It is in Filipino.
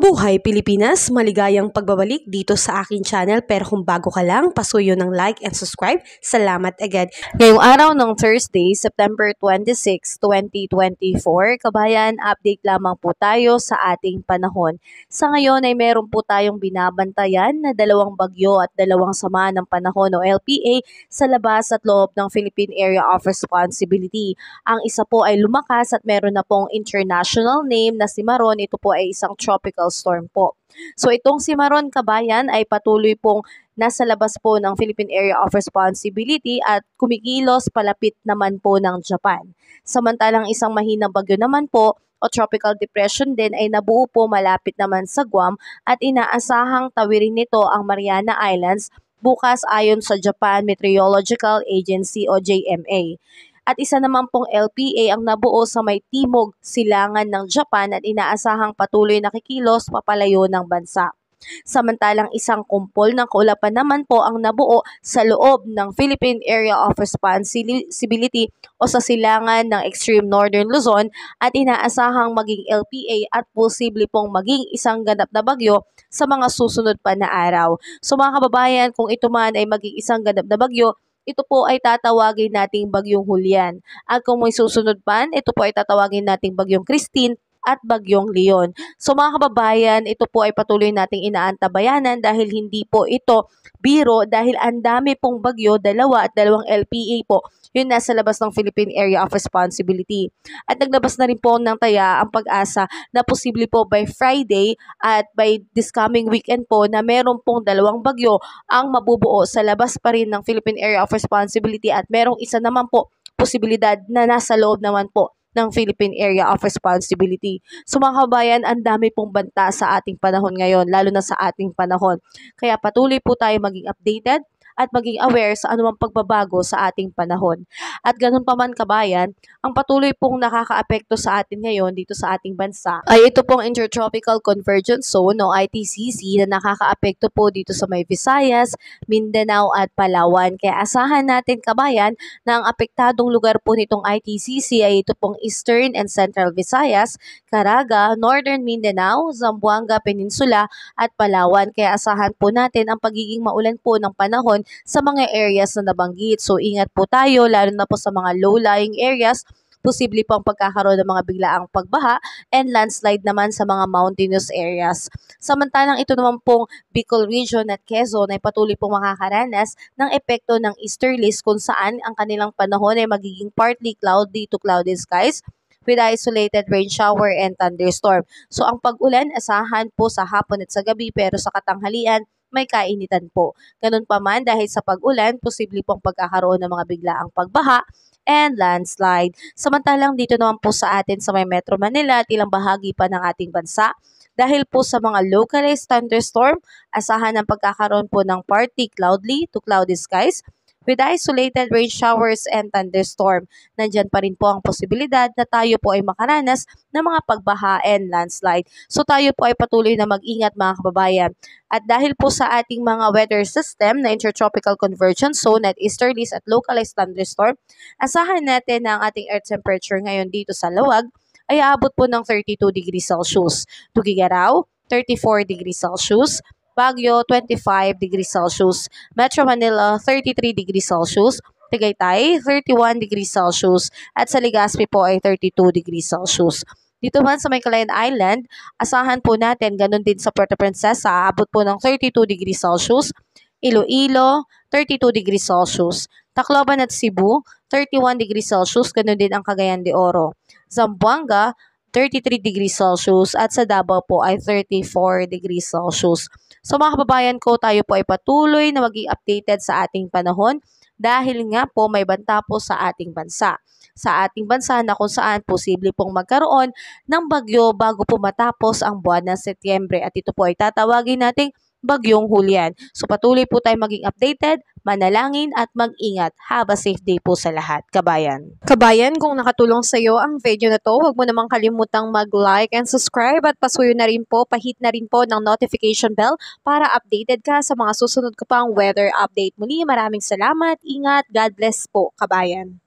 Mabuhay Pilipinas! Maligayang pagbabalik dito sa aking channel, pero kung bago ka lang, pasuyo ng like and subscribe. Salamat agad! Ngayong araw ng Thursday, September 26, 2024, kabayan, update lamang po tayo sa ating panahon. Sa ngayon ay meron po tayong binabantayan na dalawang bagyo at dalawang sama ng panahon o LPA sa labas at loob ng Philippine Area of Responsibility. Ang isa po ay lumakas at meron na pong international name na Cimarron. Ito po ay isang tropical storm po. So itong Cimarron, kabayan, ay patuloy pong nasa labas po ng Philippine Area of Responsibility at kumikilos palapit naman po ng Japan. Samantalang isang mahinang bagyo naman po o tropical depression din ay nabuo po malapit naman sa Guam at inaasahang tawirin nito ang Mariana Islands bukas ayon sa Japan Meteorological Agency o JMA. At isa naman pong LPA ang nabuo sa may timog silangan ng Japan at inaasahang patuloy na kikilos papalayo ng bansa. Samantalang isang kumpol ng kaulapan naman po ang nabuo sa loob ng Philippine Area of Responsibility o sa silangan ng Extreme Northern Luzon at inaasahang maging LPA at posible pong maging isang ganap na bagyo sa mga susunod pa na araw. So mga kababayan, kung ito man ay maging isang ganap na bagyo, ito po ay tatawagin nating Bagyong Julian. At kung may susunod pa, ito po ay tatawagin nating Bagyong Christine at Bagyong Leon. So mga kababayan, ito po ay patuloy nating inaantabayanan dahil hindi po ito biro dahil ang dami pong bagyo, dalawa at dalawang LPA po, yun nasa labas ng Philippine Area of Responsibility. At naglabas na rin po ng taya ang pag-asa na posible po by Friday at by this coming weekend po na meron pong dalawang bagyo ang mabubuo sa labas pa rin ng Philippine Area of Responsibility at merong isa naman po posibilidad na nasa loob naman po ng Philippine Area of Responsibility. So mga kabayan, ang dami pong banta sa ating panahon ngayon, lalo na sa ating panahon. Kaya patuloy po tayo maging updated at maging aware sa anumang pagbabago sa ating panahon. At ganun pa man, kabayan, ang patuloy pong nakakaapekto sa atin ngayon dito sa ating bansa ay ito pong Intertropical Convergence Zone o ITCZ na nakakaapekto po dito sa may Visayas, Mindanao at Palawan. Kaya asahan natin, kabayan, na ang apektadong lugar po nitong ITCZ ay ito pong Eastern and Central Visayas, Caraga, Northern Mindanao, Zamboanga Peninsula at Palawan. Kaya asahan po natin ang pagiging maulan po ng panahon sa mga areas na nabanggit. So ingat po tayo, lalo na po sa mga low-lying areas. Posible po ang pagkakaroon ng mga biglaang pagbaha and landslide naman sa mga mountainous areas. Samantalang ito naman pong Bicol Region at Quezon ay patuloy pong makakaranas ng epekto ng easterlies kung saan ang kanilang panahon ay magiging partly cloudy to cloudy skies with isolated rain shower and thunderstorm. So ang pag-ulan asahan po sa hapon at sa gabi pero sa katanghalian may kainitan po. Ganun pa man, dahil sa pag-ulan, posible pong pagkakaroon ng mga biglaang pagbaha and landslide. Samantalang dito naman po sa atin sa may Metro Manila at ilang bahagi pa ng ating bansa, dahil po sa mga localized thunderstorm, asahan ang pagkakaroon po ng partly cloudy to cloudy skies with isolated rain showers and thunderstorm. Nandyan pa rin po ang posibilidad na tayo po ay makaranas ng mga pagbaha and landslide. So tayo po ay patuloy na mag-ingat, mga kababayan. At dahil po sa ating mga weather system na Intertropical Convergence Zone at easterlies at localized thunderstorm, asahan natin na ang ating earth temperature ngayon dito sa Lawag ay aabot po ng 32 degrees Celsius. Tuguegarao, 34 degrees Celsius. Baguio, 25 degrees Celsius. Metro Manila, 33 degrees Celsius. Tagaytay, 31 degrees Celsius. At sa Legazpi po ay 32 degrees Celsius. Dito man sa may Calayan Island, asahan po natin ganun din sa Puerto Princesa, aabot po ng 32 degrees Celsius. Iloilo, 32 degrees Celsius. Tacloban at Cebu, 31 degrees Celsius. Ganun din ang Cagayan de Oro. Zamboanga, 33 degrees Celsius at sa Davao po ay 34 degrees Celsius. So mga kababayan ko, tayo po ay patuloy na maging updated sa ating panahon dahil nga po may banta po sa ating bansa. Sa ating bansa na kung saan posible pong magkaroon ng bagyo bago po matapos ang buwan ng Setyembre at ito po ay tatawagin nating Bagyong Julian. So patuloy po tayo maging updated, manalangin at mag-ingat. Have a safe day po sa lahat, kabayan. Kabayan, kung nakatulong sa iyo ang video na to, huwag mo namang kalimutang mag-like and subscribe at pasuyo na rin po, pahit na rin po ng notification bell para updated ka sa mga susunod ko pang weather update. Muli, maraming salamat, ingat, God bless po, kabayan.